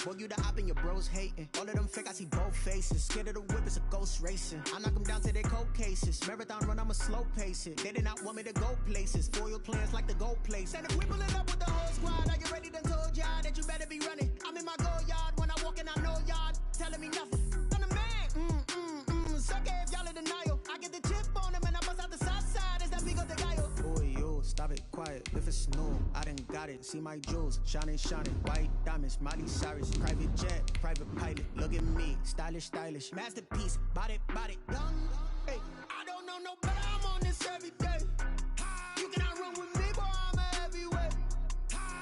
Boy, you the op and your bros hating. All of them fake, I see both faces. Scared of the whip, it's a ghost racing. I knock them down to their cold cases. Marathon run, I'ma slow pace it. They did not want me to go places. Foil plans like the gold place. And if we pullin' up with the whole squad, are you ready? Done told y'all that you better be running. I'm in my go yard. When I walk in, I know y'all telling me nothing. I'm the man. Suck it if y'all in denial. I get the chip on them and I bust out the south side. Is that big of the guy? Boy, yo, stop it, quiet. If it's snow, I done got it. See my jewels, shining, white diamonds, Miley Cyrus, private jet, private pilot. Look at me, stylish, masterpiece, body, done. Hey, I don't know no better. I'm on this every day. You cannot run with me, boy. I'm a heavyweight.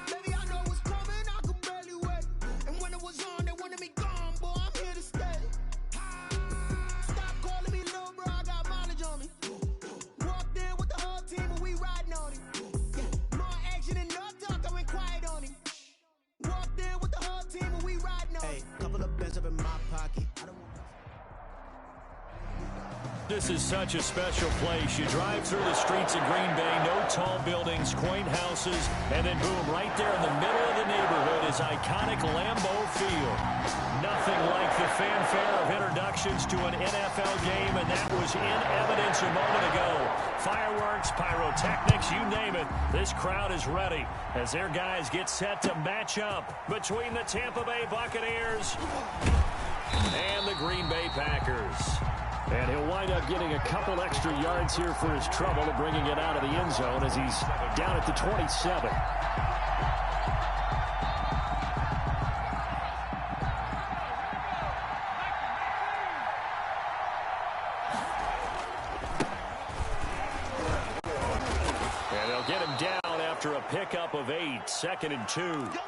Baby, I know what's coming. I could barely wait. And when it was on, they wanted me gone, boy. I'm here to stay. Stop calling me little bro. I got mileage on me. Walked in with the whole team and we riding on it. Yeah, more action and no talk. I went quiet on him. Walked in with the whole team and we riding on it. Hey, couple of bets up in my pocket. This is such a special place. You drive through the streets of Green Bay, no tall buildings, quaint houses, and then boom, right there in the middle of the neighborhood is iconic Lambeau Field. Nothing like the fanfare of introductions to an NFL game, and that was in evidence a moment ago. Fireworks, pyrotechnics, you name it. This crowd is ready as their guys get set to match up between the Tampa Bay Buccaneers and the Green Bay Packers. And he'll wind up getting a couple extra yards here for his trouble of bringing it out of the end zone as he's down at the 27. And they'll get him down after a pickup of 8, 2nd and 2.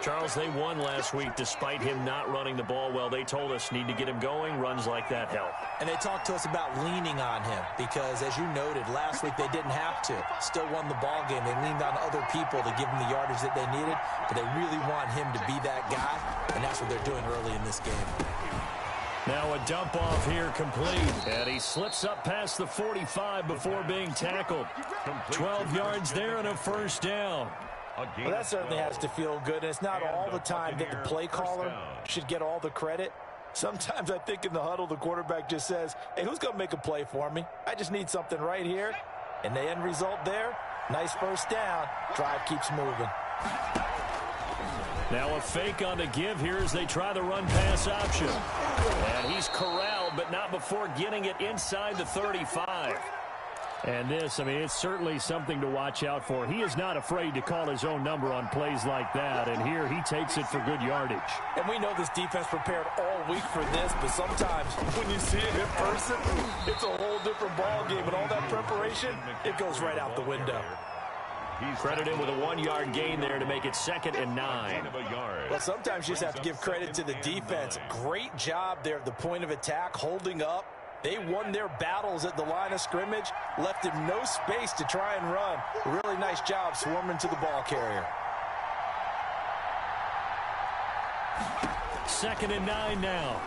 Charles, they won last week despite him not running the ball well. They told us need to get him going. Runs like that help. And they talked to us about leaning on him because, as you noted, last week they didn't have to. Still won the ball game. They leaned on other people to give him the yardage that they needed, but they really want him to be that guy, and that's what they're doing early in this game. Now a dump off here complete, and he slips up past the 45 before being tackled. 12 yards there and a first down. Well, that certainly has to feel good, and it's not all the time that the play caller should get all the credit. Sometimes I think in the huddle, the quarterback just says, hey, who's going to make a play for me? I just need something right here. And the end result there, nice first down. Drive keeps moving. Now a fake on the give here as they try the run-pass option. And he's corralled, but not before getting it inside the 35. And this, I mean, it's certainly something to watch out for. He is not afraid to call his own number on plays like that, and here he takes it for good yardage. And we know this defense prepared all week for this, but sometimes when you see it in person, it's a whole different ball game, and all that preparation, it goes right out the window. He's credited with a 1-yard gain there to make it 2nd and 9. Well, sometimes you just have to give credit to the defense. Great job there at the point of attack, holding up. They won their battles at the line of scrimmage, left him no space to try and run. Really nice job swarming to the ball carrier. 2nd and 9 now.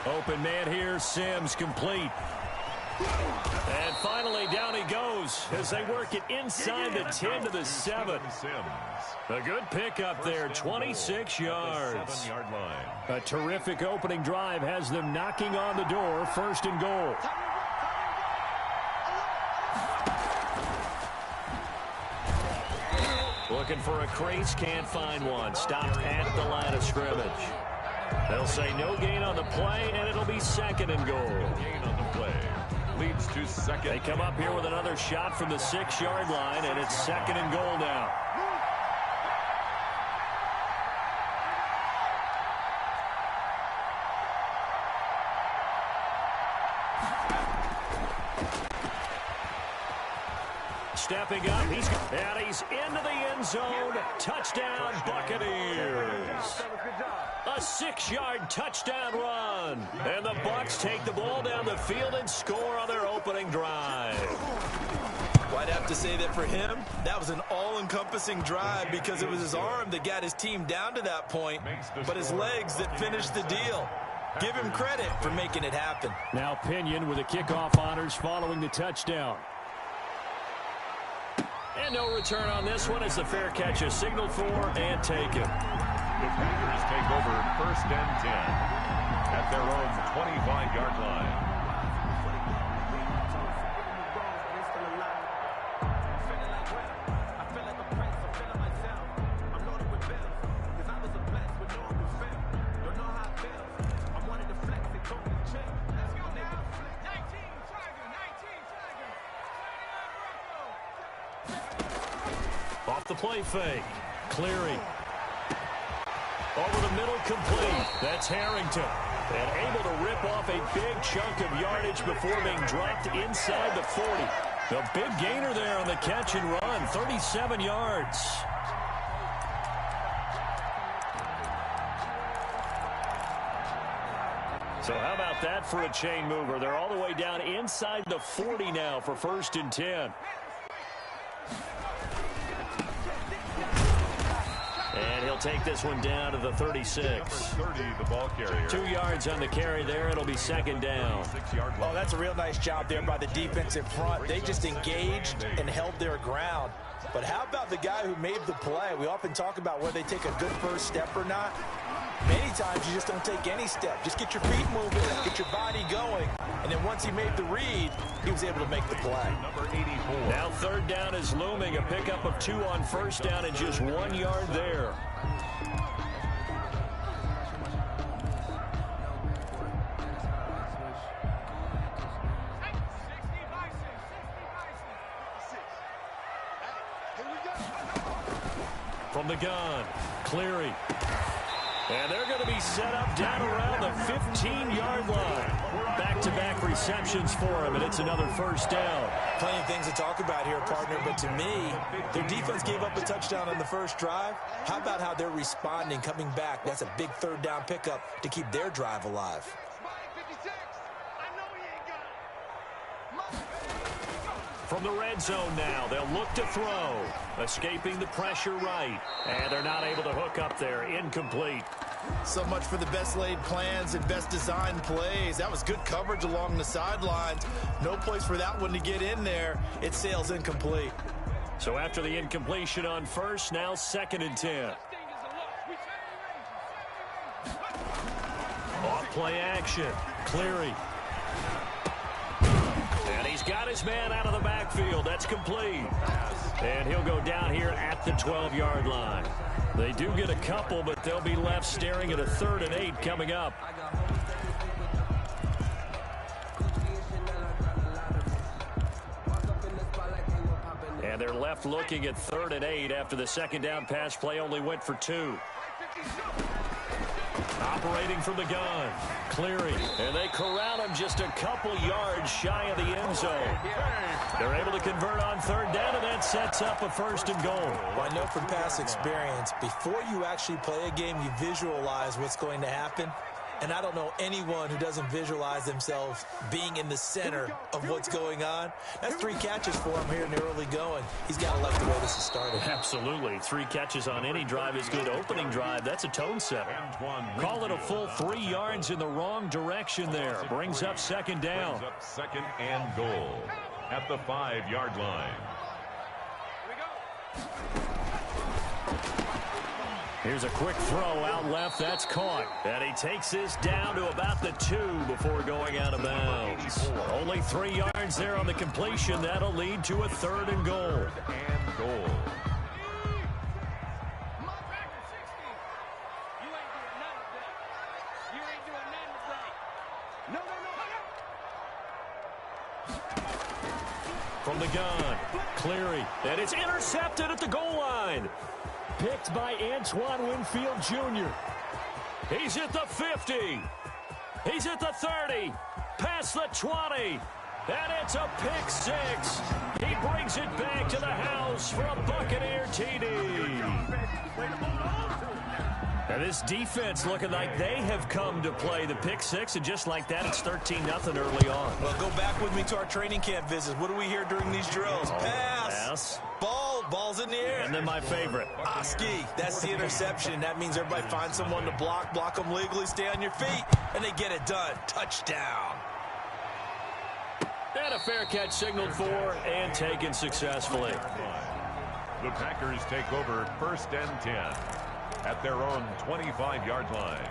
Open man here, Sims complete. And finally down he goes as they work it inside the 10 to the 7. A good pickup there, 26 yards. A terrific opening drive has them knocking on the door, 1st and goal. Looking for a crease, can't find one. Stopped at the line of scrimmage. They'll say no gain on the play, and it'll be 2nd and goal. Gain on the play. Leads to 2nd. They come up here with another shot from the 6-yard line, and it's 2nd and goal now. Stepping up, he's into the end zone. Touchdown, Buccaneers. A 6-yard touchdown run. And the Bucs take the ball down the field and score on their opening drive. Well, I'd have to say that for him, that was an all-encompassing drive because it was his arm that got his team down to that point, but his legs that finished the deal. Give him credit for making it happen. Now Pinion with the kickoff honors following the touchdown. And no return on this one as the fair catch is signaled for and taken. The Packers take over 1st and 10 at their own 25-yard line. Off the play fake. Cleary. Over the middle, complete. That's Harrington. And able to rip off a big chunk of yardage before being dropped inside the 40. The big gainer there on the catch and run. 37 yards. So how about that for a chain mover? They're all the way down inside the 40 now for 1st and 10. And he'll take this one down to the 36. Number 30, the ball carrier. 2 yards on the carry there. It'll be 2nd down. Oh, that's a real nice job there by the defensive front. They just engaged and held their ground. But how about the guy who made the play? We often talk about whether they take a good first step or not. Many times you just don't take any step. Just get your feet moving, get your body going. And then once he made the read, he was able to make the play. Number 84. Now 3rd down is looming. A pickup of 2 on 1st down and just 1 yard there. From the gun, Cleary. And they're going to be set up down around the 15-yard line. Back-to-back receptions for him, and it's another 1st down. Plenty of things to talk about here, partner, but to me, their defense gave up a touchdown on the first drive. How about how they're responding, coming back? That's a big 3rd down pickup to keep their drive alive. From the red zone now, they'll look to throw. Escaping the pressure right. And they're not able to hook up there. Incomplete. So much for the best laid plans and best designed plays. That was good coverage along the sidelines. No place for that one to get in there. It sails incomplete. So after the incompletion on 1st, now 2nd and 10. Off play action. Cleary. And he's got his man out of the backfield. That's complete. And he'll go down here at the 12-yard line. They do get a couple, but they'll be left staring at a 3rd and 8 coming up. And they're left looking at 3rd and 8 after the 2nd down pass play only went for 2. Operating from the gun, Cleary, and they corral him just a couple yards shy of the end zone. They're able to convert on 3rd down, and that sets up a 1st and goal. Well, I know from past experience, before you actually play a game, you visualize what's going to happen. And I don't know anyone who doesn't visualize themselves being in the center of what's going on. That's 3 catches for him here in the early going. He's got to like the way this is started. Absolutely. 3 catches on any drive is good. Opening drive, that's a tone setter. Call it a full 3 yards in the wrong direction there. Brings up 2nd down. Brings up 2nd and goal at the 5-yard line. Here's a quick throw out left. That's caught. And he takes this down to about the 2 before going out of bounds. Only 3 yards there on the completion. That'll lead to a 3rd and goal. And goal. From the gun, Cleary. And it's intercepted at the goal line. Picked by Antoine Winfield Jr. He's at the 50. He's at the 30. Past the 20. And it's a pick 6. He brings it back to the house for a Buccaneer TD. And this defense looking like they have come to play the pick 6, and just like that, it's 13-0 early on. Well, go back with me to our training camp visits. What do we hear during these drills? Pass. Ball's in the air. And then my favorite. Ski. That's the interception. That means everybody finds someone to block them legally, stay on your feet, and they get it done. Touchdown. And a fair catch signaled for and taken successfully. The Packers take over 1st and 10 at their own 25-yard line.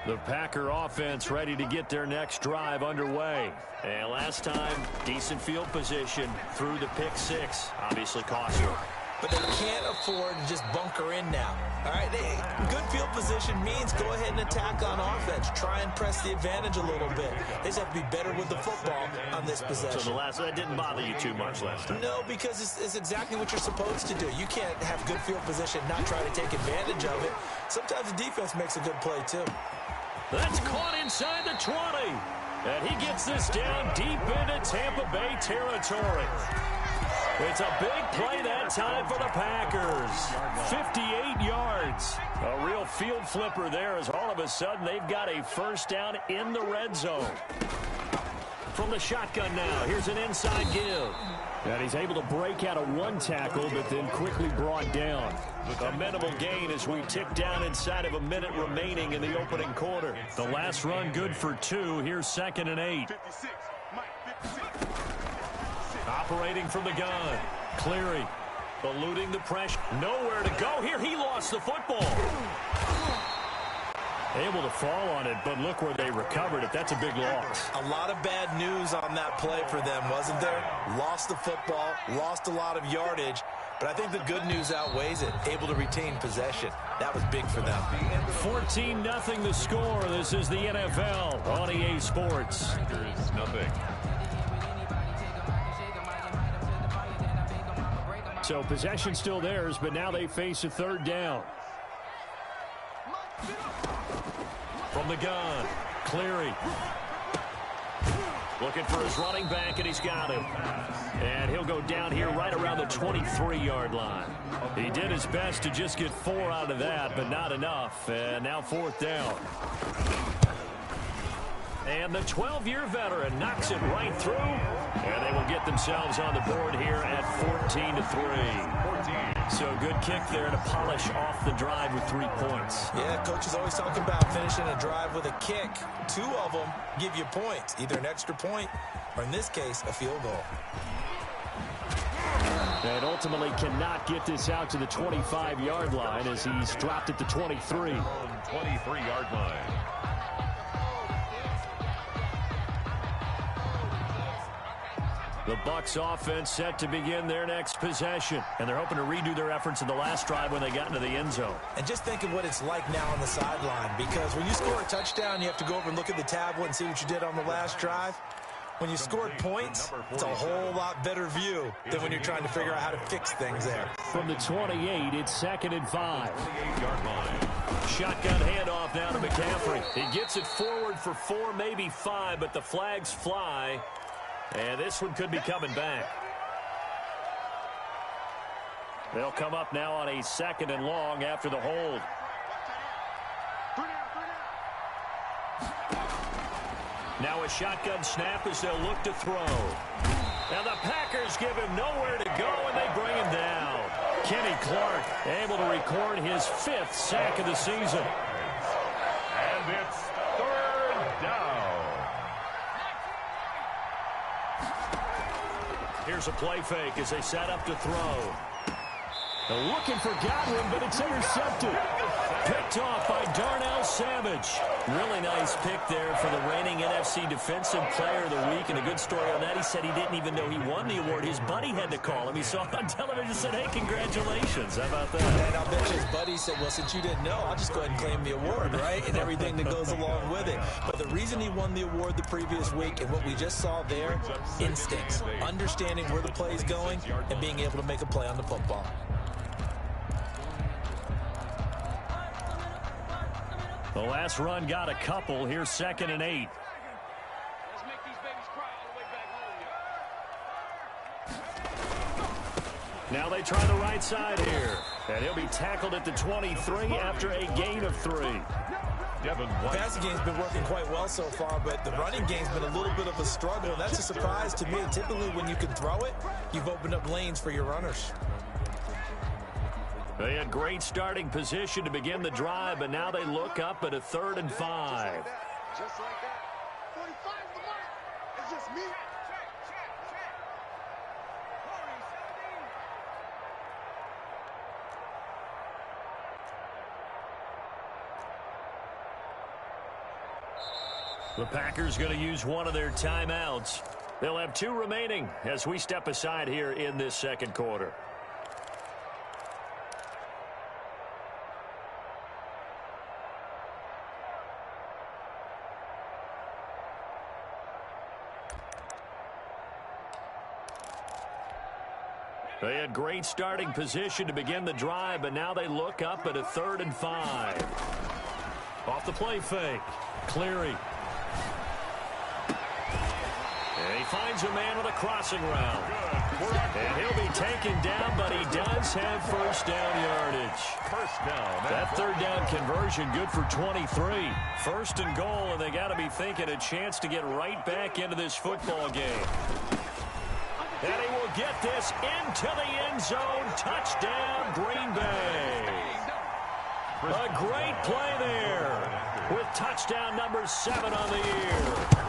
The Packer offense ready to get their next drive underway. And last time, decent field position through the pick six. Obviously cost them. But they can't afford to just bunker in now. All right, good field position means go ahead and attack on offense. Try and press the advantage a little bit. They just have to be better with the football on this possession. So that didn't bother you too much last time? No, because it's exactly what you're supposed to do. You can't have good field position, not try to take advantage of it. Sometimes the defense makes a good play, too. That's caught inside the 20. And he gets this down deep into Tampa Bay territory. It's a big play that time for the Packers. 58 yards. A real field flipper there as all of a sudden they've got a first down in the red zone. From the shotgun now, here's an inside give. And he's able to break out of one tackle, but then quickly brought down. A minimal gain as we tick down inside of a minute remaining in the opening quarter. The last run good for 2. Here's 2nd and 8. Operating from the gun. Cleary eluding the pressure. Nowhere to go here. He lost the football. Able to fall on it, but look where they recovered it. That's a big loss. A lot of bad news on that play for them, wasn't there? Lost the football, lost a lot of yardage, but I think the good news outweighs it. Able to retain possession. That was big for them. 14-0 the score. This is the NFL on EA Sports. There's nothing. So possession still theirs, but now they face a third down. From the gun, Cleary. Looking for his running back, and he's got him. And he'll go down here right around the 23-yard line. He did his best to just get 4 out of that, but not enough. And now 4th down. And the 12-year veteran knocks it right through. And they will get themselves on the board here at 14-3. So good kick there to polish off the drive with 3 points. Yeah, coach is always talking about finishing a drive with a kick. 2 of them give you points, either an extra point or, in this case, a field goal. And ultimately cannot get this out to the 25-yard line as he's dropped at the 23. 23-yard line. The Bucs offense set to begin their next possession. And they're hoping to redo their efforts in the last drive when they got into the end zone. And just think of what it's like now on the sideline, because when you score a touchdown, you have to go over and look at the tablet and see what you did on the last drive. When you scored points, it's a whole lot better view than when you're trying to figure out how to fix things there. From the 28, it's 2nd and 5. Shotgun handoff now to McCaffrey. He gets it forward for 4, maybe 5, but the flags fly. And this one could be coming back. They'll come up now on a 2nd and long after the hold. Now a shotgun snap as they'll look to throw. Now the Packers give him nowhere to go, and they bring him down. Kenny Clark able to record his 5th sack of the season. And it's 3rd down. Here's a play fake as they set up to throw. They're looking for Godwin, but it's intercepted. Picked off by Darnell Savage. Really nice pick there for the reigning NFC Defensive Player of the Week. And a good story on that, he said he didn't even know he won the award. His buddy had to call him. He saw it on television and said, hey, congratulations. How about that? And I'll bet you his buddy said, well, since you didn't know, I'll just go ahead and claim the award, right? And everything that goes along with it. But the reason he won the award the previous week and what we just saw there, instincts. Understanding where the play is going and being able to make a play on the football. The last run got a couple. Here's 2nd and 8. Let's make these babies cry all the way back home, Now they try the right side here. And he'll be tackled at the 23 after a gain of 3. The passing game's been working quite well so far, but the running game's been a little bit of a struggle, and that's a surprise to me. Typically, when you can throw it, you've opened up lanes for your runners. They had great starting position to begin the drive, but now they look up at a 3rd and 5. Just like that. 45 the mark. It's just me. The Packers going to use one of their timeouts. They'll have 2 remaining as we step aside here in this second quarter. They had great starting position to begin the drive, but now they look up at a 3rd and 5. Off the play fake. Cleary. And he finds a man with a crossing route. And he'll be taken down, but he does have first down yardage. First down. That 3rd down conversion good for 23. 1st and goal, and they got to be thinking a chance to get right back into this football game. And he will get this into the end zone. Touchdown, Green Bay. A great play there with touchdown number 7 on the year.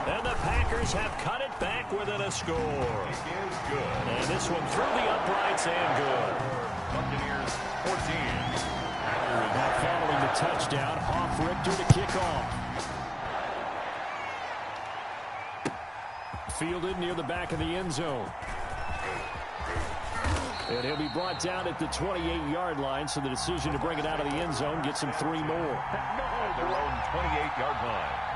And the Packers have cut it back within a score. It is good. And this one through the uprights and good. Buccaneers 14. Now following the touchdown, Hoff-Richter to kick off. Fielded near the back of the end zone. And he'll be brought down at the 28-yard line, so the decision to bring it out of the end zone gets him 3 more. Their own 28-yard line.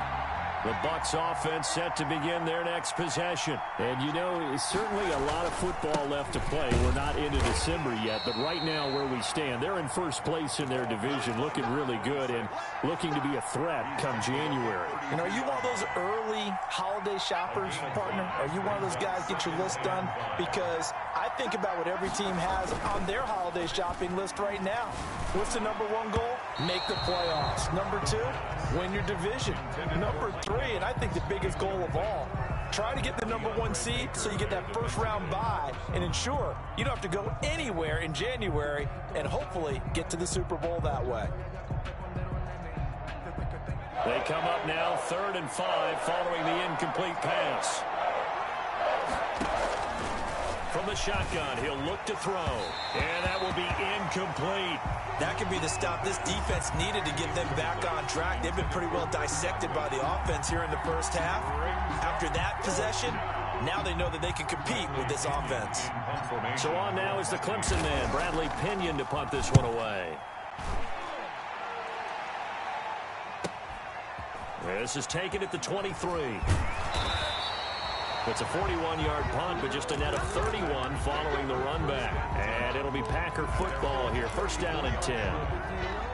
The Bucs offense set to begin their next possession. And, you know, certainly a lot of football left to play. We're not into December yet, but right now where we stand, they're in first place in their division, looking really good and looking to be a threat come January. You know, are you one of those early holiday shoppers, partner? Are you one of those guys get your list done? Because I think about what every team has on their holiday shopping list right now. What's the number 1 goal? Make the playoffs. Number 2, win your division. Number 3, and I think the biggest goal of all, try to get the number 1 seed so you get that first-round bye and ensure you don't have to go anywhere in January and hopefully get to the Super Bowl that way. They come up now 3rd and 5 following the incomplete pass. From the shotgun, he'll look to throw. And that will be incomplete. That could be the stop this defense needed to get them back on track. They've been pretty well dissected by the offense here in the first half. After that possession, now they know that they can compete with this offense. So on now is the Clemson man, Bradley Pinion, to punt this one away. This is taken at the 23. It's a 41-yard punt, but just a net of 31 following the run back. And it'll be Packer football here. First down and 10.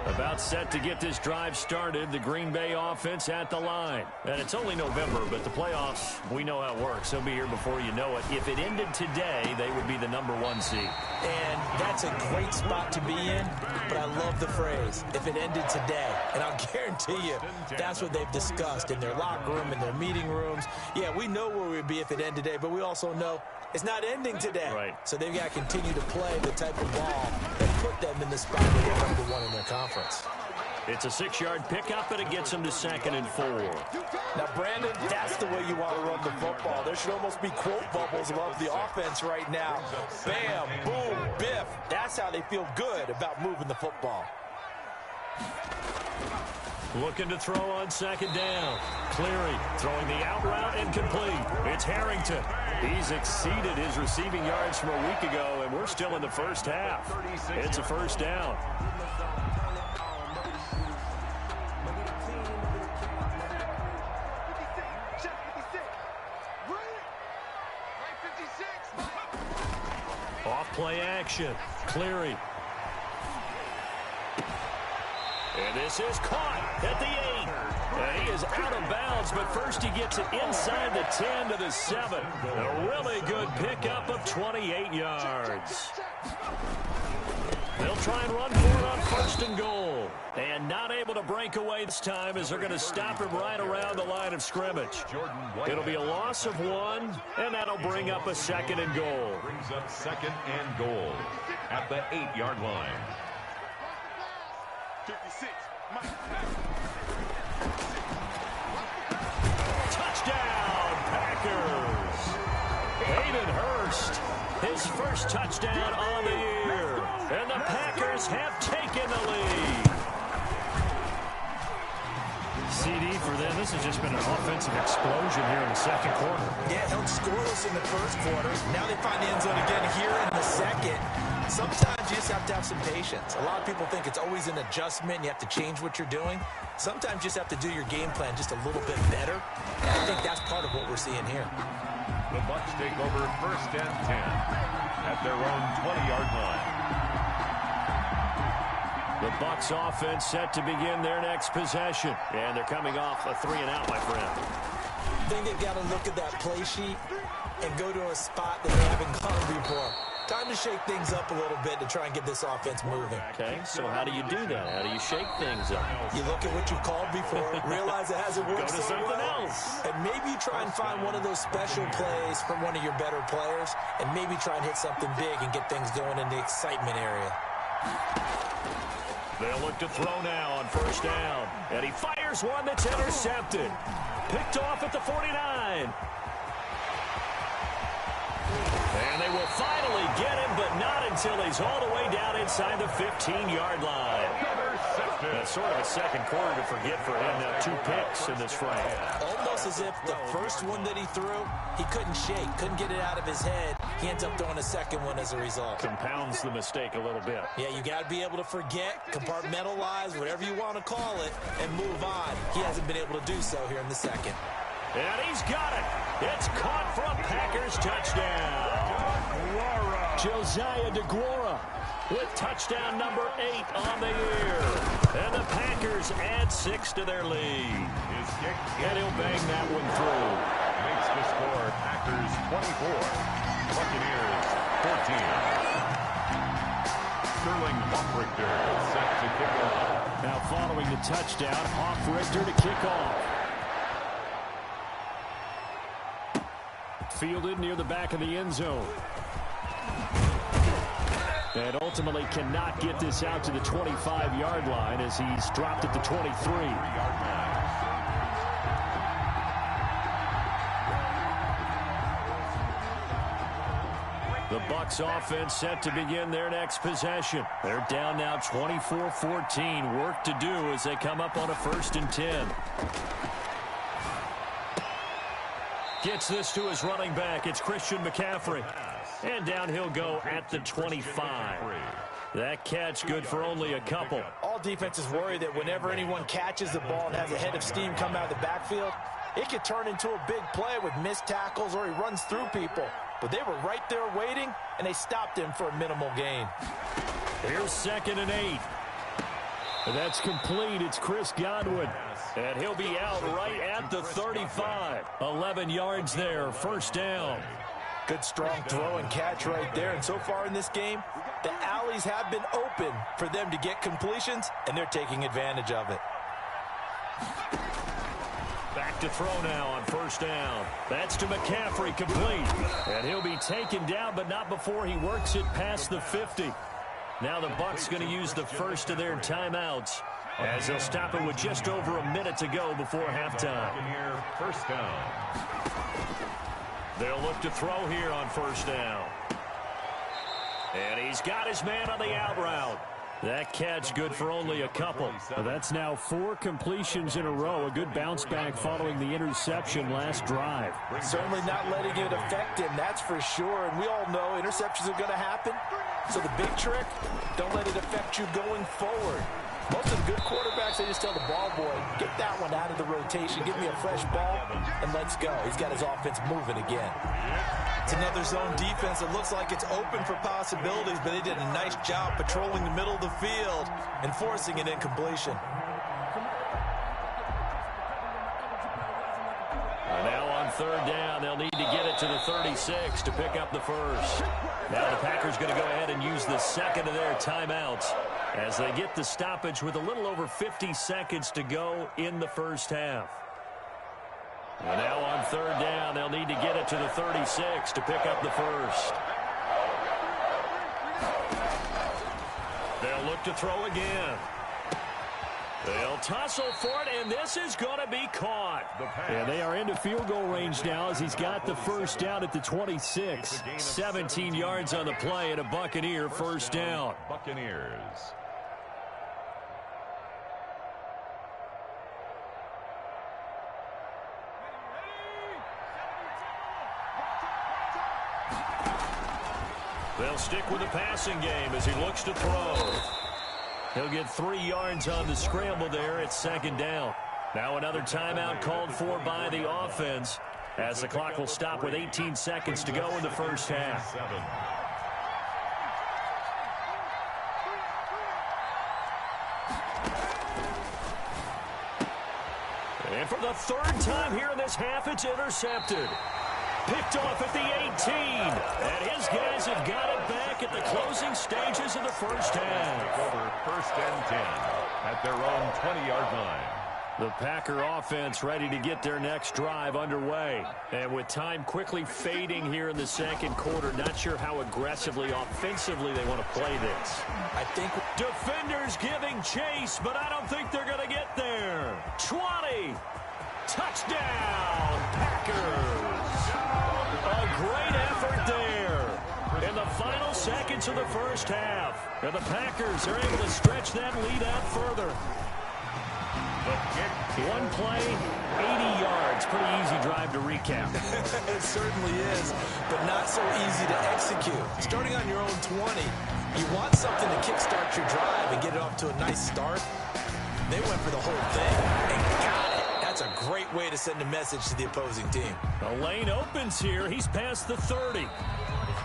About set to get this drive started. The Green Bay offense at the line. And it's only November, but the playoffs, we know how it works. They'll be here before you know it. If it ended today, they would be the number 1 seed. And that's a great spot to be in, but I love the phrase, if it ended today. And I'll guarantee you, that's what they've discussed in their locker room, in their meeting rooms. Yeah, we know where we'd be if it ended today, but we also know it's not ending today. Right. So they've got to continue to play the type of ball that put them in the spot where they're number 1 in their conference. It's a 6-yard pickup, and it gets them to 2nd and 4. Now, Brandon, that's the way you want to run the football. There should almost be quote bubbles above the offense right now. Bam, boom, biff. That's how they feel good about moving the football. Looking to throw on 2nd down. Cleary throwing the out route incomplete. It's Harrington. He's exceeded his receiving yards from a week ago, and we're still in the first half. It's a first down. Off play action. Cleary. And this is caught at the 8. And he is out of bounds, but first he gets it inside the 10 to the 7. A really good pickup of 28 yards. They'll try and run for it on 1st and goal. And not able to break away this time as they're going to stop him right around the line of scrimmage. It'll be a loss of 1, and that'll bring up a 2nd and goal. Brings up 2nd and goal at the 8-yard line. 56. Touchdown, Packers. Hayden Hurst, his first touchdown on the year. And the Packers have taken the lead. CD for them. this has just been an offensive explosion here in the second quarter. Yeah, held scoreless in the first quarter. Now they find the end zone again here in the second. Sometimes you just have to have some patience. A lot of people think it's always an adjustment. You have to change what you're doing. Sometimes you just have to do your game plan just a little bit better. And I think that's part of what we're seeing here. The Bucs take over 1st and 10 at their own 20-yard line. The Bucs offense set to begin their next possession. And they're coming off a 3-and-out, my friend. I think they've got to look at that play sheet and go to a spot that they haven't gone before. Time to shake things up a little bit to try and get this offense moving. Okay, so how do you do that? How do you shake things up? You look at what you've called before, realize it hasn't worked Go to so something well, else. and maybe you try and find one of those special plays from one of your better players, and maybe try and hit something big and get things going in the excitement area. They'll look to throw now on 1st down. And he fires one that's intercepted. Picked off at the 49. And they will finally get him, but not until he's all the way down inside the 15-yard line. That's sort of a second quarter to forget for him. Now 2 picks in this frame. Almost as if the first one that he threw, he couldn't shake, couldn't get it out of his head. He ends up throwing a second one as a result. Compounds the mistake a little bit. Yeah, you got to be able to forget, compartmentalize, whatever you want to call it, and move on. He hasn't been able to do so here in the second. And he's got it. It's caught for a Packers touchdown. Josiah DeGuara with touchdown number 8 on the year. And the Packers add 6 to their lead. And he'll bang that one through. Makes the score Packers 24, Buccaneers 14. Sterling Hoffrichter set to kick off. Now following the touchdown, Hoffrichter to kick off. Fielded near the back of the end zone. And ultimately cannot get this out to the 25-yard line as he's dropped at the 23. The Bucs offense set to begin their next possession. They're down now 24-14. Work to do as they come up on a 1st and 10. Gets this to his running back. It's Christian McCaffrey. And down he'll go at the 25. That catch good for only a couple. All defenses worry that whenever anyone catches the ball and has a head of steam come out of the backfield, it could turn into a big play with missed tackles or he runs through people. But they were right there waiting, and they stopped him for a minimal gain. Here's 2nd and 8. That's complete. It's Chris Godwin. And he'll be out right at the 35. 11 yards there. 1st down. Good strong throw and catch right there. And so far in this game, the alleys have been open for them to get completions, and they're taking advantage of it. Back to throw now on 1st down. That's to McCaffrey, complete. And he'll be taken down, but not before he works it past the 50. Now the Bucs going to use the first of their timeouts as they'll stop it with just over a minute to go before halftime. 1st down. They'll look to throw here on 1st down. And he's got his man on the out route. That catch good for only a couple. That's now 4 completions in a row. A good bounce back following the interception last drive. Certainly not letting it affect him, that's for sure. And we all know interceptions are going to happen. So the big trick, don't let it affect you going forward. Most of the good quarterbacks, they just tell the ball boy, get that one out of the rotation, give me a fresh ball, and let's go. He's got his offense moving again. It's another zone defense. It looks like it's open for possibilities, but they did a nice job patrolling the middle of the field and forcing an incompletion. Now on 3rd down, they'll need to get it to the 36 to pick up the first. Now the Packers going to go ahead and use the second of their timeouts as they get the stoppage with a little over 50 seconds to go in the first half. And now on 3rd down, they'll need to get it to the 36 to pick up the first. They'll look to throw again. They'll tussle for it, and this is going to be caught. And they are into field goal range now as he's got the first down at the 26. 17 yards on the play and a Buccaneer first down. Buccaneers. They'll stick with the passing game as he looks to throw. He'll get 3 yards on the scramble there. It's second down. Now another timeout called for by the offense as the clock will stop with 18 seconds to go in the first half. And for the third time here in this half, it's intercepted. Picked off at the 18. And his guys have got it back at the closing stages of the first half. Over first and 10 at their own 20-yard line. The Packer offense ready to get their next drive underway. And with time quickly fading here in the second quarter, not sure how aggressively, offensively they want to play this. I think defenders giving chase, but I don't think they're going to get there. 20. Touchdown, Packers. A great effort there in the final seconds of the first half. And the Packers are able to stretch that lead out further. One play, 80 yards. Pretty easy drive to recap. It certainly is, but not so easy to execute. Starting on your own 20, you want something to kickstart your drive and get it off to a nice start. They went for the whole thing and got it. That's a great way to send a message to the opposing team. The lane opens here. He's past the 30.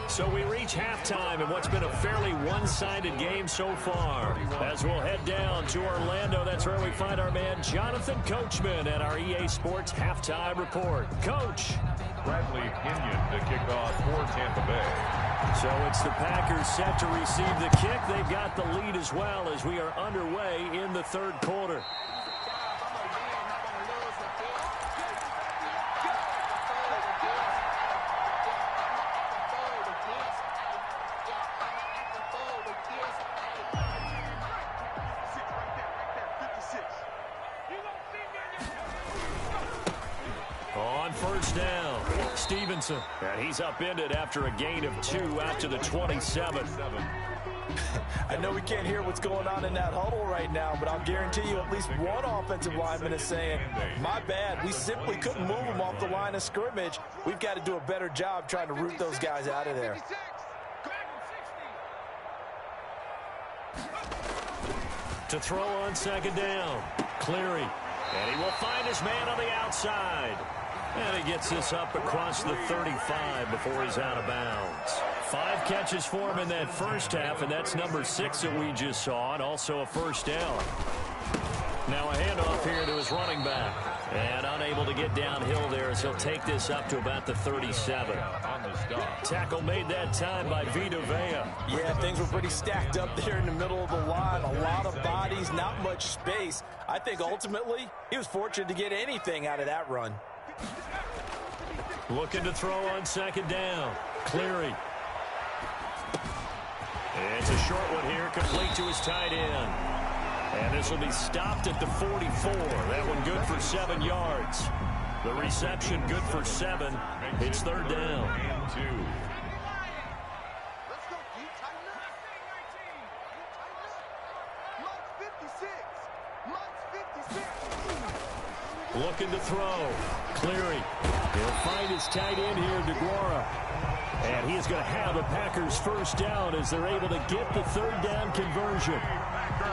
So we reach halftime in what's been a fairly one-sided game so far. As we'll head down to Orlando, that's where we find our man Jonathan Coachman at our EA Sports Halftime Report. Coach. Bradley Pinion to kick off for Tampa Bay. So it's the Packers set to receive the kick. They've got the lead as well as we are underway in the third quarter. First down, Stevenson. And he's upended after a gain of 2 out to the 27. I know we can't hear what's going on in that huddle right now, but I'll guarantee you at least one offensive lineman is saying, my bad, we simply couldn't move them off the line of scrimmage. We've got to do a better job trying to root those guys out of there. To throw on second down, Cleary. And he will find his man on the outside. And he gets this up across the 35 before he's out of bounds. 5 catches for him in that first half, and that's number 6 that we just saw, and also a first down. Now a handoff here to his running back. And unable to get downhill there as he'll take this up to about the 37. Tackle made that time by Vita Vea. Yeah, things were pretty stacked up there in the middle of the line. A lot of bodies, not much space. I think ultimately he was fortunate to get anything out of that run. Looking to throw on second down. Cleary. It's a short one here, complete to his tight end. And this will be stopped at the 44. That one good for 7 yards. The reception good for 7. It's third down. Let's go, D. Tighten up. Tighten up. Mark 56. Mark 56. Looking to throw. Cleary. He'll find his tight end here, DeGuara. And he is going to have the Packers first down as they're able to get the third down conversion.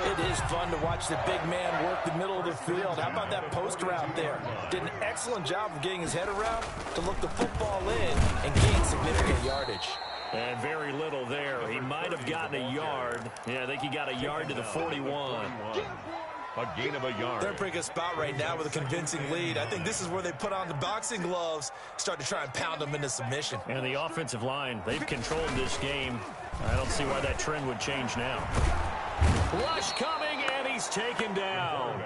It is fun to watch the big man work the middle of the field. How about that post route there? Did an excellent job of getting his head around to look the football in and gain significant yardage. And very little there. He might have gotten a yard. Yeah, I think he got a yard to the 41. A gain of a yard. They're in a pretty good spot right now with a convincing lead. I think this is where they put on the boxing gloves, start to try and pound them into submission. And the offensive line, they've controlled this game. I don't see why that trend would change now. Rush coming, and he's taken down.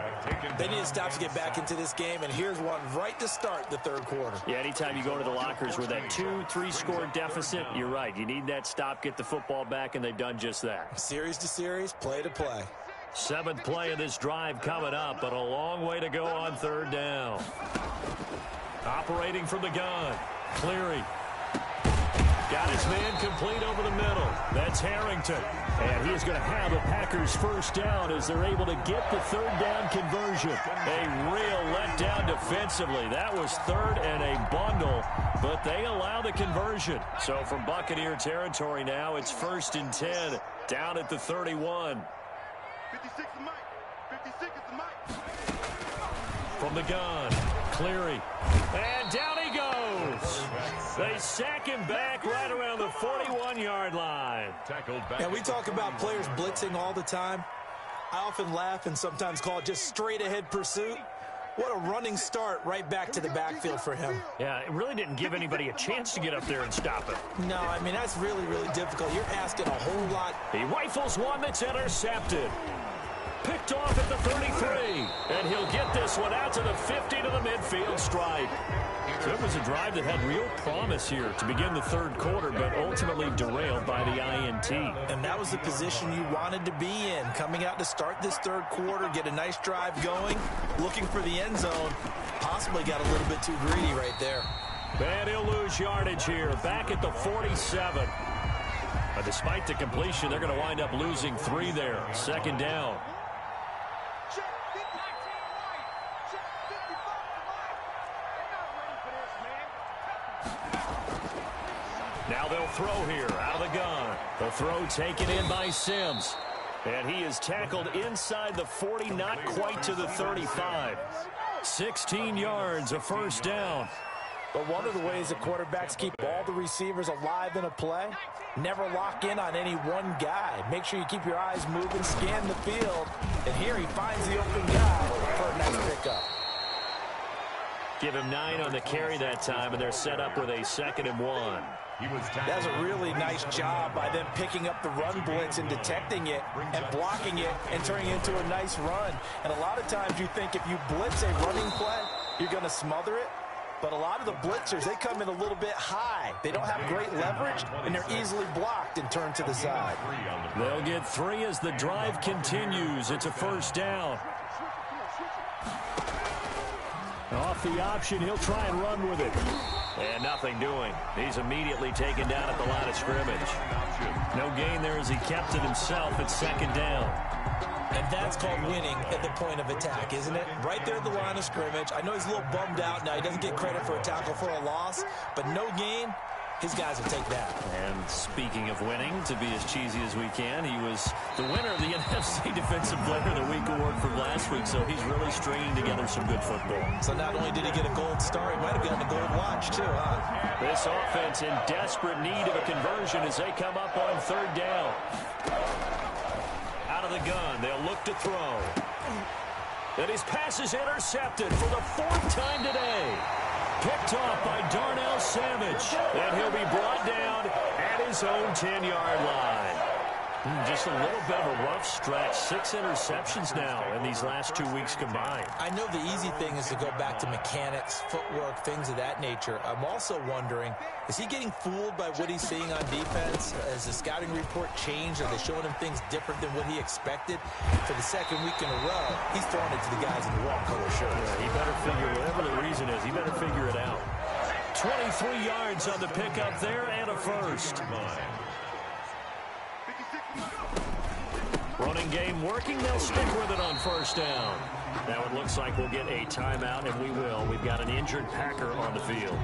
They need to stop to get back into this game, and here's one right to start the third quarter. Yeah, anytime you go to the lockers with that 2-3 score deficit, you're right. You need that stop, get the football back, and they've done just that. Series to series, play to play. 7th play of this drive coming up, but a long way to go on third down. Operating from the gun, Cleary. Got his man complete over the middle. That's Harrington. And he is going to have a Packers first down as they're able to get the third down conversion. A real letdown defensively. That was third and a bundle, but they allow the conversion. So from Buccaneer territory now, it's 1st and 10 down at the 31. 56 is Mike. 56 is the Mike. From the gun, Cleary. And down he goes. They sack him back right around the 41-yard line. And we talk about players blitzing all the time. I often laugh and sometimes call it just straight-ahead pursuit. What a running start right back to the backfield for him. Yeah, it really didn't give anybody a chance to get up there and stop it. No, I mean, that's really, really difficult. You're asking a whole lot. He rifles one that's intercepted. Picked off at the 33. And he'll get this one out to the 50 to the midfield stripe. So it was a drive that had real promise here to begin the third quarter, but ultimately derailed by the INT. And that was the position you wanted to be in, coming out to start this third quarter, get a nice drive going, looking for the end zone. Possibly got a little bit too greedy right there. And he'll lose yardage here, back at the 47. But despite the completion, they're going to wind up losing 3 there. Second down. Now they'll throw here out of the gun. The throw taken in by Sims. And he is tackled inside the 40, not quite to the 35. 16 yards, a first down. But one of the ways that quarterbacks keep all the receivers alive in a play, never lock in on any one guy. Make sure you keep your eyes moving, scan the field. And here he finds the open guy for a nice pickup. Give him 9 on the carry that time, and they're set up with a 2nd and 1. That's a really nice job by them picking up the run blitz and detecting it and blocking it and turning it into a nice run. And a lot of times you think if you blitz a running play, you're going to smother it. But a lot of the blitzers, they come in a little bit high. They don't have great leverage, and they're easily blocked and turned to the side. They'll get 3 as the drive continues. It's a first down. Off the option, he'll try and run with it. And nothing doing. He's immediately taken down at the line of scrimmage. No gain there as he kept it himself at 2nd down. And that's called winning at the point of attack, isn't it? Right there at the line of scrimmage. I know he's a little bummed out now. He doesn't get credit for a tackle for a loss, but no gain. His guys will take that. And speaking of winning, to be as cheesy as we can, he was the winner of the NFC Defensive Player of the Week award from last week, so he's really stringing together some good football. So not only did he get a gold star, he might have gotten a gold watch too, huh? This offense in desperate need of a conversion as they come up on 3rd down. Out of the gun, they'll look to throw. And his pass is intercepted for the 4th time today. Picked off by Darnell Savage. And he'll be brought down at his own 10-yard line. Just a little bit of a rough stretch. 6 interceptions now in these last 2 weeks combined. I know the easy thing is to go back to mechanics, footwork, things of that nature. I'm also wondering, is he getting fooled by what he's seeing on defense? Has the scouting report changed? Are they showing him things different than what he expected? For the 2nd week in a row, he's throwing it to the guys in the wrong color shirts. Yeah, he better figure, whatever the reason is, he better figure it out. 23 yards on the pickup there and a first. Running game working. They'll stick with it on 1st down. Now it looks like we'll get a timeout, and we will. We've got an injured Packer on the field.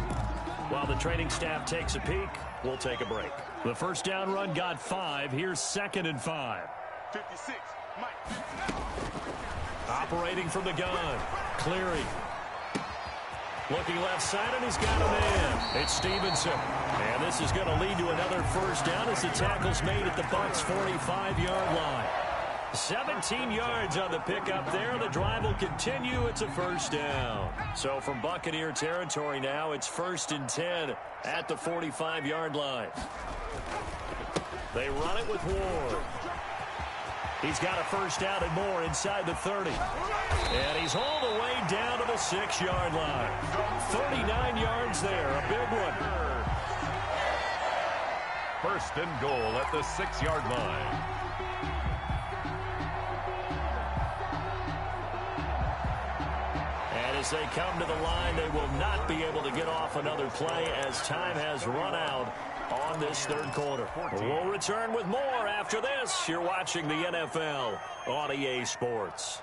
While the training staff takes a peek, we'll take a break. The 1st down run got 5. Here's 2nd and 5. 56, Mike. Operating from the gun. Cleary. Looking left side, and he's got a man. It's Stevenson. And this is going to lead to another 1st down as the tackle's made at the Bucs' 45-yard line. 17 yards on the pickup there. The drive will continue. It's a 1st down. So from Buccaneer territory now, it's 1st and 10 at the 45-yard line. They run it with Ward. He's got a 1st down and more inside the 30. And he's all the way down to the 6-yard line. 39 yards there, a big one. 1st and goal at the 6-yard line. And as they come to the line, they will not be able to get off another play as time has run out on this third quarter. We'll return with more after this. You're watching the NFL on EA Sports.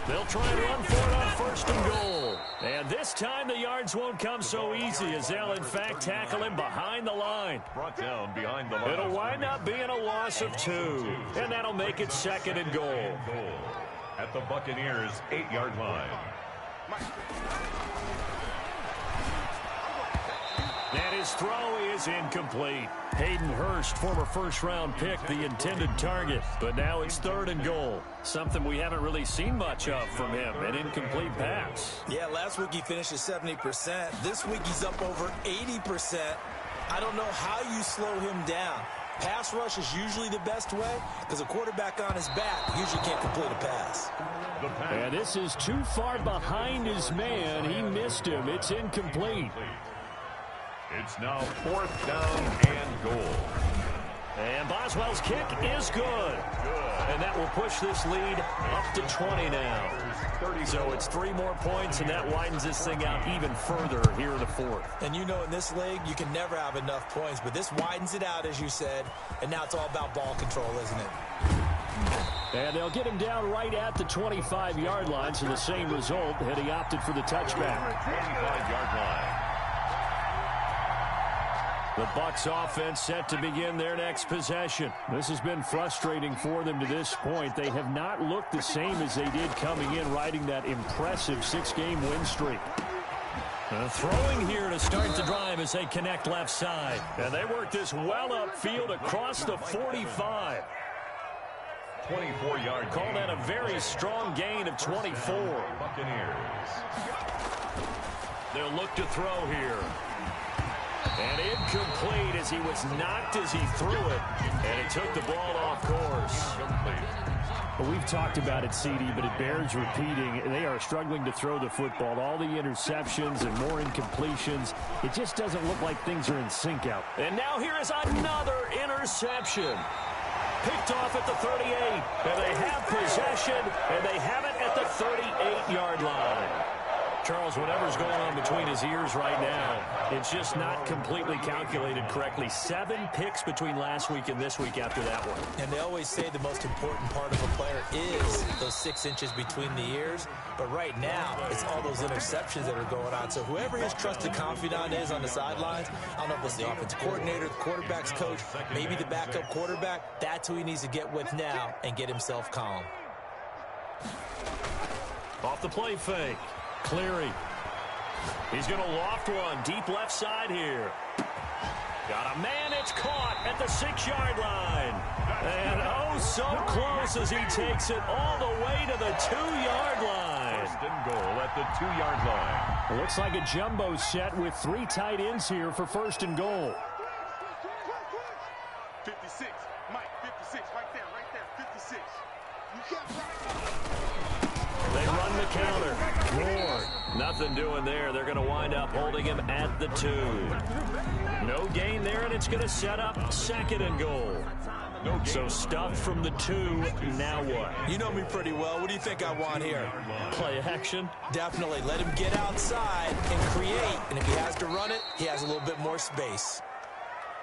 They'll try and run for it on first and goal. And this time the yards won't come so easy as they'll, in fact, tackle him behind the line. Brought down behind the line. It'll wind up being a loss of 2. And that'll make it second and goal. At the Buccaneers' 8-yard line. And his throw is incomplete. Hayden Hurst, former first-round pick, the intended target. But now it's third and goal. Something we haven't really seen much of from him, an incomplete pass. Yeah, last week he finished at 70%. This week he's up over 80%. I don't know how you slow him down. Pass rush is usually the best way because a quarterback on his back usually can't complete a pass. And this is too far behind his man. He missed him. It's incomplete. It's now 4th down and goal. And Boswell's kick is good. And that will push this lead up to 20 now. So it's 3 more points, and that widens this thing out even further here in the 4th. And you know in this league, you can never have enough points, but this widens it out, as you said, and now it's all about ball control, isn't it? And they'll get him down right at the 25-yard line, so the same result had he opted for the touchback. 25-yard line. The Bucs offense set to begin their next possession. This has been frustrating for them to this point. They have not looked the same as they did coming in, riding that impressive 6-game win streak. Throwing here to start the drive as they connect left side. And they work this well upfield across the 45. 24-yard. Call that a very strong gain of 24. Buccaneers. They'll look to throw here. And incomplete as he was knocked as he threw it. And it took the ball off course. Well, we've talked about it, CD, but it bears repeating. They are struggling to throw the football. All the interceptions and more incompletions. It just doesn't look like things are in sync out. And now here is another interception. Picked off at the 38. And they have possession, and they have it at the 38-yard line. Charles, whatever's going on between his ears right now, it's just not completely calculated correctly. 7 picks between last week and this week after that one. And they always say the most important part of a player is those 6 inches between the ears. But right now, it's all those interceptions that are going on. So whoever his trusted confidant is on the sidelines, I don't know if it's the offensive coordinator, the quarterback's coach, maybe the backup quarterback, that's who he needs to get with now and get himself calm. Off the play fake. Cleary. He's going to loft one deep left side here. Got a man. It's caught at the 6-yard line. And oh, so close as he takes it all the way to the 2-yard line. First and goal at the 2-yard line. It looks like a jumbo set with 3 tight ends here for first and goal. 56. Mike, 56. Right there. 56. You got right. They run the counter. Ward. Nothing doing there. They're going to wind up holding him at the 2. No gain there, and it's going to set up second and goal. So stuff from the 2. Now what? You know me pretty well. What do you think I want here? Play action? Definitely. Let him get outside and create. And if he has to run it, he has a little bit more space.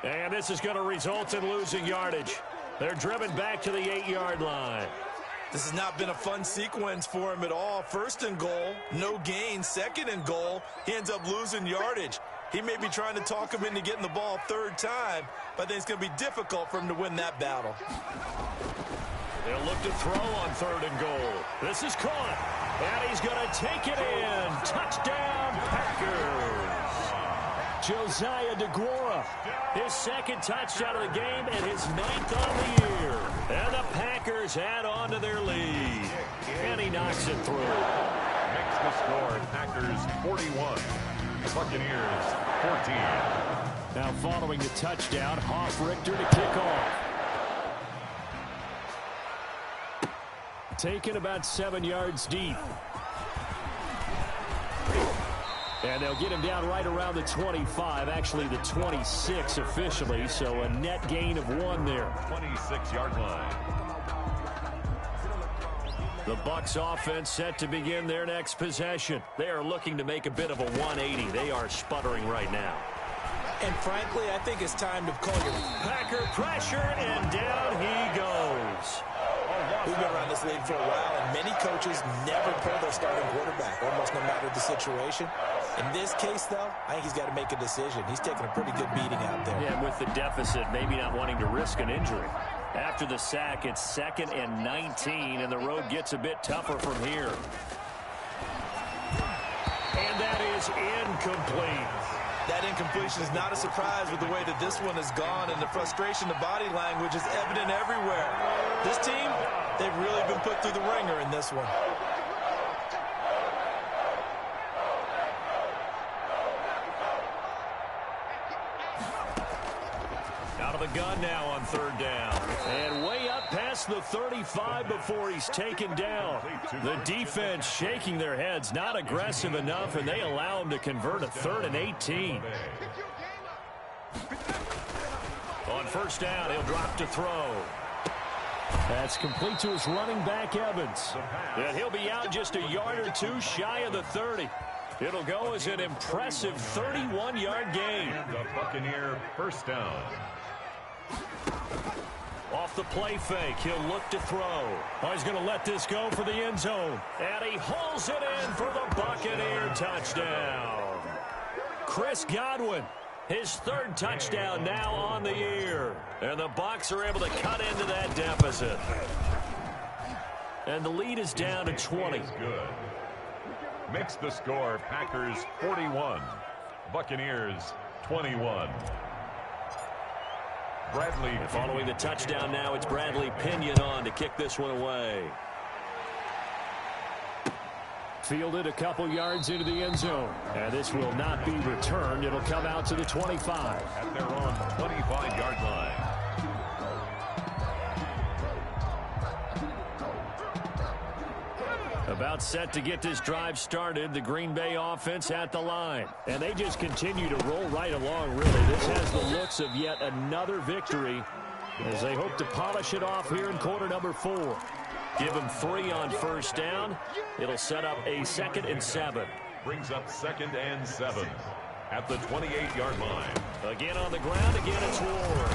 And this is going to result in losing yardage. They're driven back to the 8-yard line. This has not been a fun sequence for him at all. First and goal, no gain. Second and goal, he ends up losing yardage. He may be trying to talk him into getting the ball 3rd time, but I think it's going to be difficult for him to win that battle. They'll look to throw on 3rd and goal. This is caught, and he's going to take it in. Touchdown, Packers. Josiah DeGuara, his 2nd touchdown of the game and his 9th on the year. And the Packers add on to their lead. And he knocks it through. Makes the score Packers 41. Buccaneers 14. Now following the touchdown, Hoff-Richter to kick off. Taken about 7 yards deep. And they'll get him down right around the 25, actually the 26 officially, so a net gain of 1 there. 26-yard line. The Bucs offense set to begin their next possession. They are looking to make a bit of a 180. They are sputtering right now. And frankly, I think it's time to call your Packer pressure, and down he goes. We've been around this league for a while, and many coaches never pull their starting quarterback, almost no matter the situation. In this case, though, I think he's got to make a decision. He's taking a pretty good beating out there. Yeah, with the deficit, maybe not wanting to risk an injury. After the sack, it's 2nd and 19, and the road gets a bit tougher from here. And that is incomplete. That incompletion is not a surprise with the way that this one has gone, and the frustration, the body language is evident everywhere. This team, they've really been put through the ringer in this one. Out of the gun now on 3rd down. And way up past the 35 before he's taken down. The defense shaking their heads, not aggressive enough, and they allow him to convert a 3rd and 18. On 1st down, he'll drop to throw. That's complete to his running back, Evans. And he'll be out just a yard or two shy of the 30. It'll go as an impressive 31-yard gain. And the Buccaneer 1st down. Off the play fake, he'll look to throw. Oh, he's going to let this go for the end zone. And he hauls it in for the Buccaneer touchdown. Chris Godwin, his 3rd touchdown now on the year. And the Bucs are able to cut into that deficit. And the lead is down to 20. Good. Makes the score Packers 41, Buccaneers 21. Bradley. And following the touchdown now, it's Bradley Pinion on to kick this one away. Fielded a couple yards into the end zone. And this will not be returned. It'll come out to the 25. At their own 25-yard line. About set to get this drive started, the Green Bay offense at the line. And they just continue to roll right along, really. This has the looks of yet another victory as they hope to polish it off here in quarter number 4. Give them 3 on 1st down. It'll set up a 2nd and 7. Brings up 2nd and 7 at the 28-yard line. Again on the ground, again it's Ward.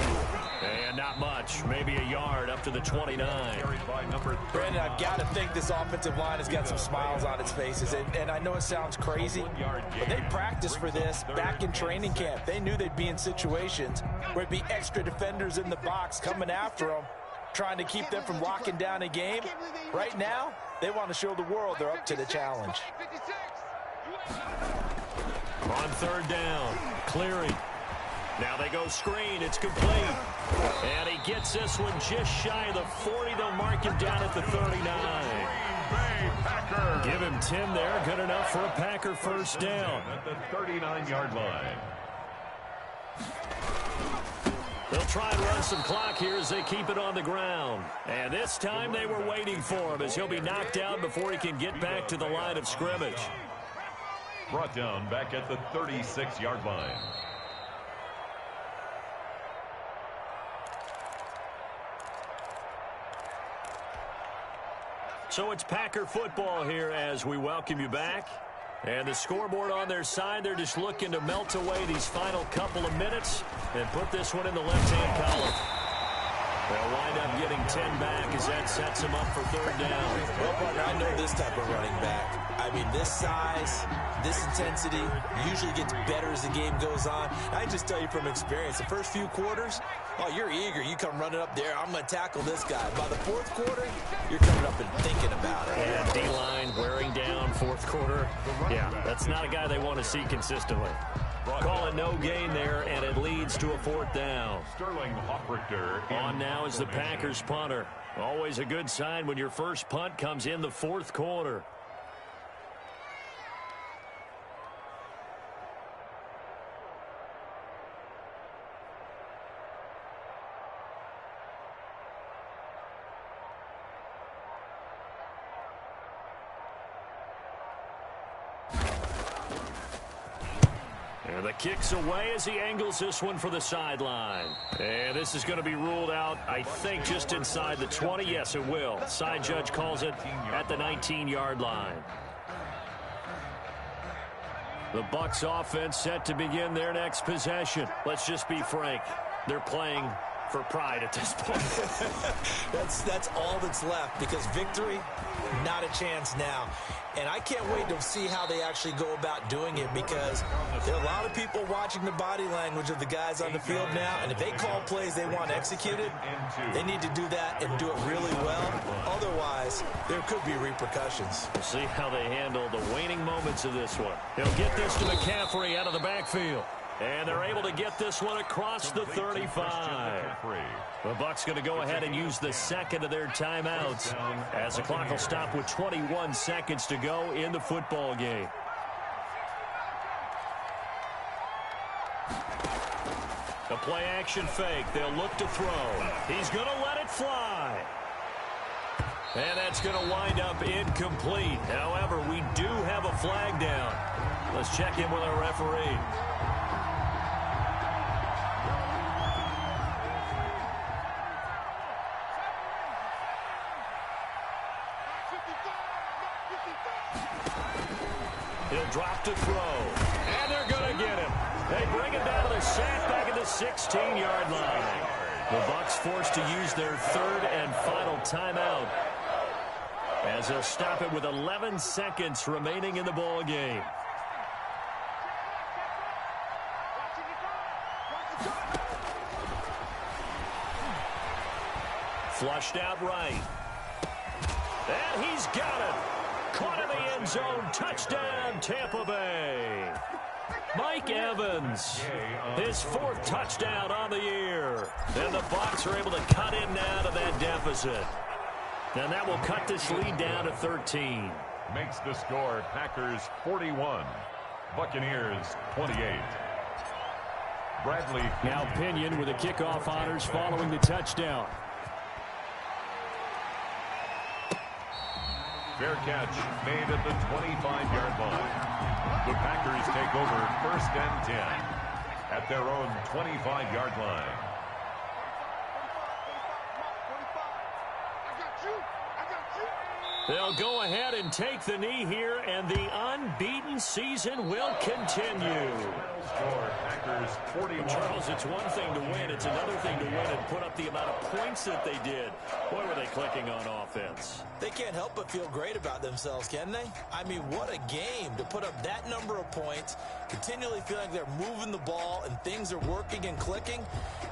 And not much, maybe a yard up to the 29. Brandon, I've got to think this offensive line has got some smiles on its faces. And I know it sounds crazy, but they practiced for this back in training camp. They knew they'd be in situations where it'd be extra defenders in the box coming after them, trying to keep them from locking down a game. Right now, they want to show the world they're up to the challenge. On 3rd down, clearing. Now they go screen. It's complete. And he gets this one just shy of the 40. They'll mark him down at the 39. Give him 10 there. Good enough for a Packer 1st down. At the 39-yard line. They'll try and run some clock here as they keep it on the ground. And this time they were waiting for him as he'll be knocked down before he can get back to the line of scrimmage. Brought down back at the 36-yard line. So it's Packer football here as we welcome you back. And the scoreboard on their side, they're just looking to melt away these final couple of minutes and put this one in the left-hand column. They'll wind up getting 10 back as that sets them up for 3rd down. Well, partner, I know this type of running back. I mean, this size, this intensity usually gets better as the game goes on. I just tell you from experience, the first few quarters, oh, you're eager. You come running up there, I'm going to tackle this guy. By the 4th quarter, you're coming up and thinking about it. And D-line wearing down 4th quarter. Yeah, that's not a guy they want to see consistently. Call it no gain there, and it leads to a 4th down. Sterling Hofrichter on now is the Packers punter. Always a good sign when your first punt comes in the 4th quarter. And the kick's away as he angles this one for the sideline. And this is going to be ruled out, I think, just inside the 20. Yes, it will. Side judge calls it at the 19-yard line. The Bucs offense set to begin their next possession. Let's just be frank. They're playing for pride at this point. That's all that's left, because victory, not a chance now. And I can't wait to see how they actually go about doing it, because there are a lot of people watching the body language of the guys on the field now, and if they call plays they want executed, they need to do that and do it really well. Otherwise, there could be repercussions. We'll see how they handle the waning moments of this one. He'll get this to McCaffrey out of the backfield. And they're able to get this one across the 35. The Bucs going to go ahead and use the second of their timeouts, as the clock will stop with 21 seconds to go in the football game. The play action fake. They'll look to throw. He's going to let it fly. And that's going to wind up incomplete. However, we do have a flag down. Let's check in with our referee. He'll drop to throw. And they're going to get him. They bring him down to the sack back at the 16-yard line. The Bucs forced to use their third and final timeout, as they'll stop it with 11 seconds remaining in the ball game. Flushed out right. And he's got it. Caught in the end zone. Touchdown, Tampa Bay. Mike Evans, his fourth touchdown on the year. And the Bucs are able to cut in now to that deficit. And that will cut this lead down to 13. Makes the score Packers 41, Buccaneers 28. Bradley. Now Pinion with the kickoff honors following the touchdown. Fair catch made at the 25-yard line. The Packers take over 1st and 10 at their own 25-yard line. They'll go ahead and take the knee here, and the unbeaten season will continue. Packers 41. Charles, it's one thing to win. It's another thing to win and put up the amount of points that they did. Boy, were they clicking on offense. They can't help but feel great about themselves, can they? I mean, what a game to put up that number of points, continually feel like they're moving the ball and things are working and clicking.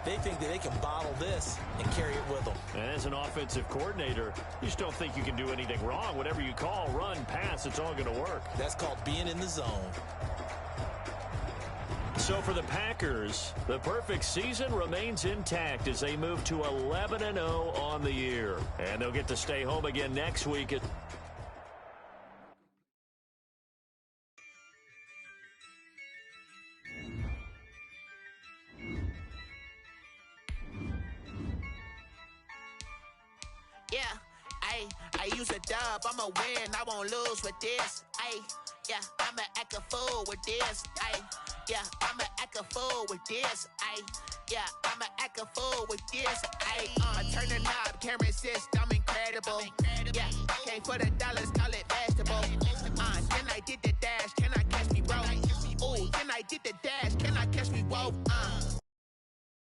They think that they can bottle this and carry it with them. As an offensive coordinator, you just don't think you can do anything wrong. Whatever you call, run, pass, it's all going to work. That's called being in the zone. So for the Packers, the perfect season remains intact as they move to 11-0 on the year. And they'll get to stay home again next week. Yeah, I use a dub, I'ma win, I won't lose with this. Yeah, I'ma act a fool with this. Yeah, I'ma act a fool with this. Yeah, I'ma act a fool with this. I turn the knob, camera assist, I'm incredible. Yeah, came for the dollars.